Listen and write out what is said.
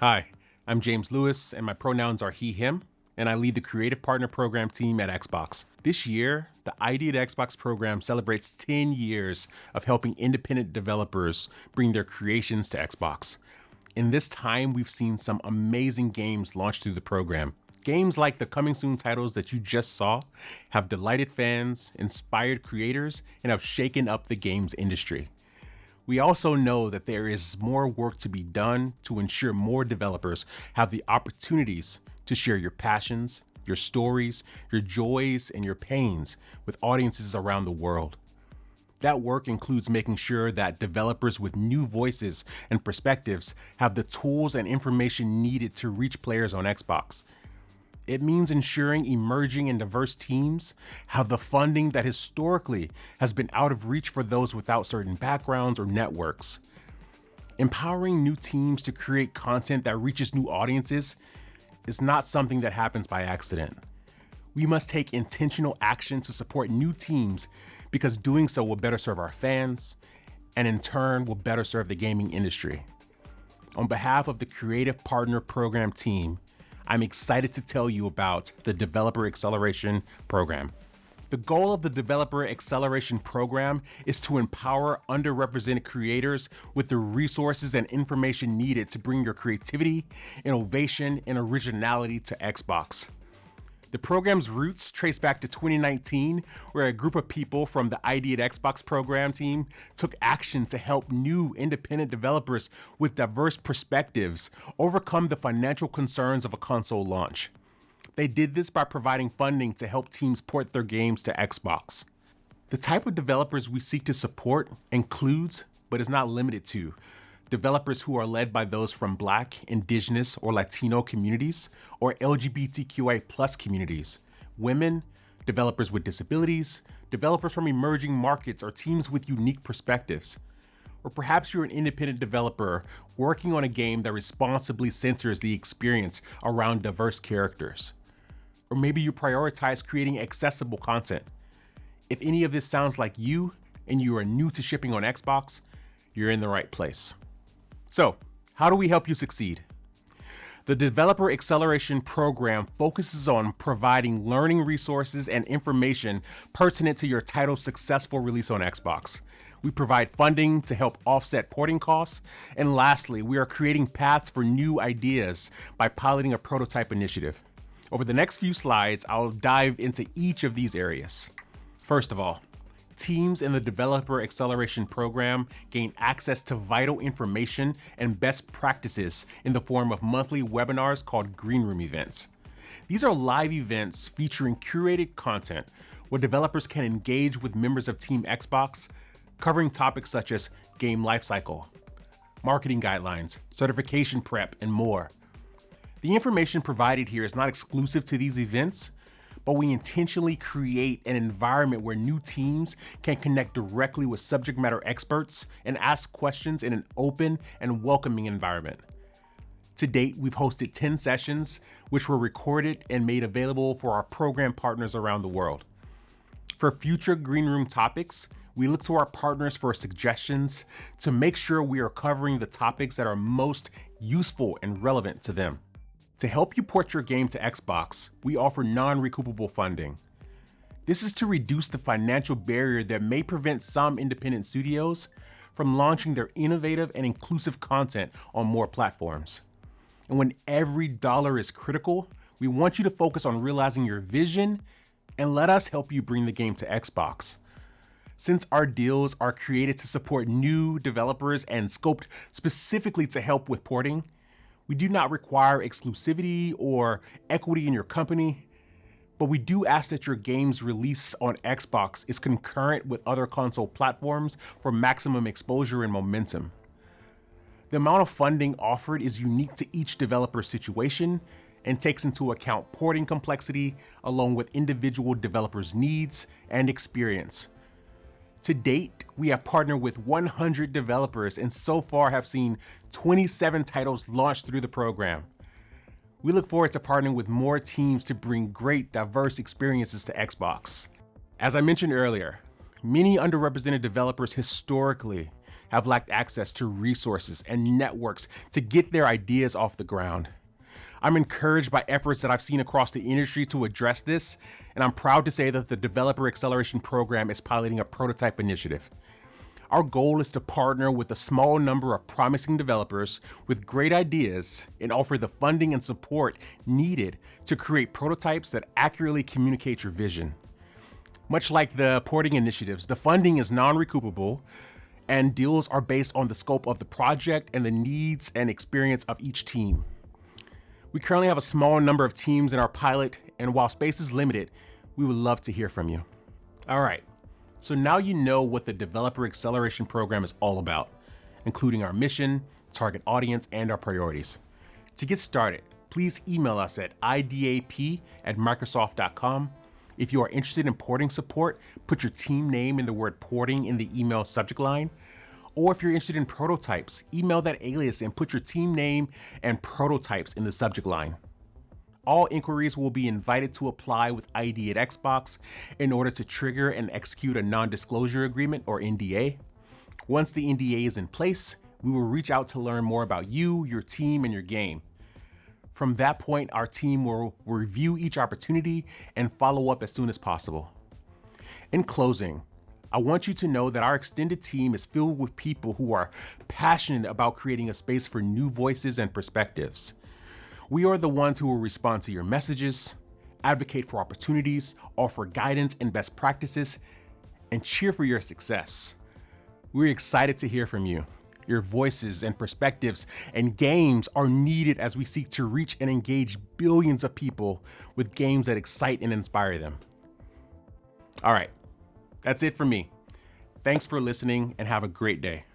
Hi, I'm James Lewis, and my pronouns are he, him, and I lead the Creative Partner Program team at Xbox. This year, the ID at Xbox program celebrates 10 years of helping independent developers bring their creations to Xbox. In this time, we've seen some amazing games launched through the program. Games like the coming soon titles that you just saw have delighted fans, inspired creators, and have shaken up the games industry. We also know that there is more work to be done to ensure more developers have the opportunities to share your passions, your stories, your joys, and your pains with audiences around the world. That work includes making sure that developers with new voices and perspectives have the tools and information needed to reach players on Xbox. It means ensuring emerging and diverse teams have the funding that historically has been out of reach for those without certain backgrounds or networks. Empowering new teams to create content that reaches new audiences is not something that happens by accident. We must take intentional action to support new teams because doing so will better serve our fans and in turn will better serve the gaming industry. On behalf of the Creative Partner Program team, I'm excited to tell you about the Developer Acceleration Program. The goal of the Developer Acceleration Program is to empower underrepresented creators with the resources and information needed to bring your creativity, innovation, and originality to Xbox. The program's roots trace back to 2019, where a group of people from the ID at Xbox program team took action to help new independent developers with diverse perspectives overcome the financial concerns of a console launch. They did this by providing funding to help teams port their games to Xbox. The type of developers we seek to support includes, but is not limited to, developers who are led by those from Black, Indigenous, or Latino communities, or LGBTQI+ communities, women, developers with disabilities, developers from emerging markets, or teams with unique perspectives. Or perhaps you're an independent developer working on a game that responsibly censors the experience around diverse characters. Or maybe you prioritize creating accessible content. If any of this sounds like you, and you are new to shipping on Xbox, you're in the right place. So, how do we help you succeed? The Developer Acceleration Program focuses on providing learning resources and information pertinent to your title's successful release on Xbox. We provide funding to help offset porting costs. And lastly, we are creating paths for new ideas by piloting a prototype initiative. Over the next few slides, I'll dive into each of these areas. First of all, teams in the Developer Acceleration Program gain access to vital information and best practices in the form of monthly webinars called Green Room events. These are live events featuring curated content where developers can engage with members of Team Xbox, covering topics such as game lifecycle, marketing guidelines, certification prep, and more. The information provided here is not exclusive to these events, but we intentionally create an environment where new teams can connect directly with subject matter experts and ask questions in an open and welcoming environment. To date, we've hosted 10 sessions, which were recorded and made available for our program partners around the world. For future Green Room topics, we look to our partners for suggestions to make sure we are covering the topics that are most useful and relevant to them. To help you port your game to Xbox, we offer non-recoupable funding. This is to reduce the financial barrier that may prevent some independent studios from launching their innovative and inclusive content on more platforms. And when every dollar is critical, we want you to focus on realizing your vision and let us help you bring the game to Xbox. Since our deals are created to support new developers and scoped specifically to help with porting, we do not require exclusivity or equity in your company, but we do ask that your game's release on Xbox is concurrent with other console platforms for maximum exposure and momentum. The amount of funding offered is unique to each developer's situation and takes into account porting complexity along with individual developers' needs and experience. To date, we have partnered with 100 developers and so far have seen 27 titles launched through the program. We look forward to partnering with more teams to bring great, diverse experiences to Xbox. As I mentioned earlier, many underrepresented developers historically have lacked access to resources and networks to get their ideas off the ground. I'm encouraged by efforts that I've seen across the industry to address this, and I'm proud to say that the Developer Acceleration Program is piloting a prototype initiative. Our goal is to partner with a small number of promising developers with great ideas and offer the funding and support needed to create prototypes that accurately communicate your vision. Much like the porting initiatives, the funding is non-recoupable and deals are based on the scope of the project and the needs and experience of each team. We currently have a small number of teams in our pilot, and while space is limited, we would love to hear from you. All right, so now you know what the Developer Acceleration Program is all about, including our mission, target audience, and our priorities. To get started, please email us at idap@microsoft.com. If you are interested in porting support, put your team name in the word porting in the email subject line. Or if you're interested in prototypes, email that alias and put your team name and prototypes in the subject line. All inquiries will be invited to apply with ID at Xbox in order to trigger and execute a non-disclosure agreement or NDA. Once the NDA is in place, we will reach out to learn more about you, your team, and your game. From that point, our team will review each opportunity and follow up as soon as possible. In closing, I want you to know that our extended team is filled with people who are passionate about creating a space for new voices and perspectives. We are the ones who will respond to your messages, advocate for opportunities, offer guidance and best practices, and cheer for your success. We're excited to hear from you. Your voices and perspectives and games are needed as we seek to reach and engage billions of people with games that excite and inspire them. All right. That's it for me. Thanks for listening and have a great day.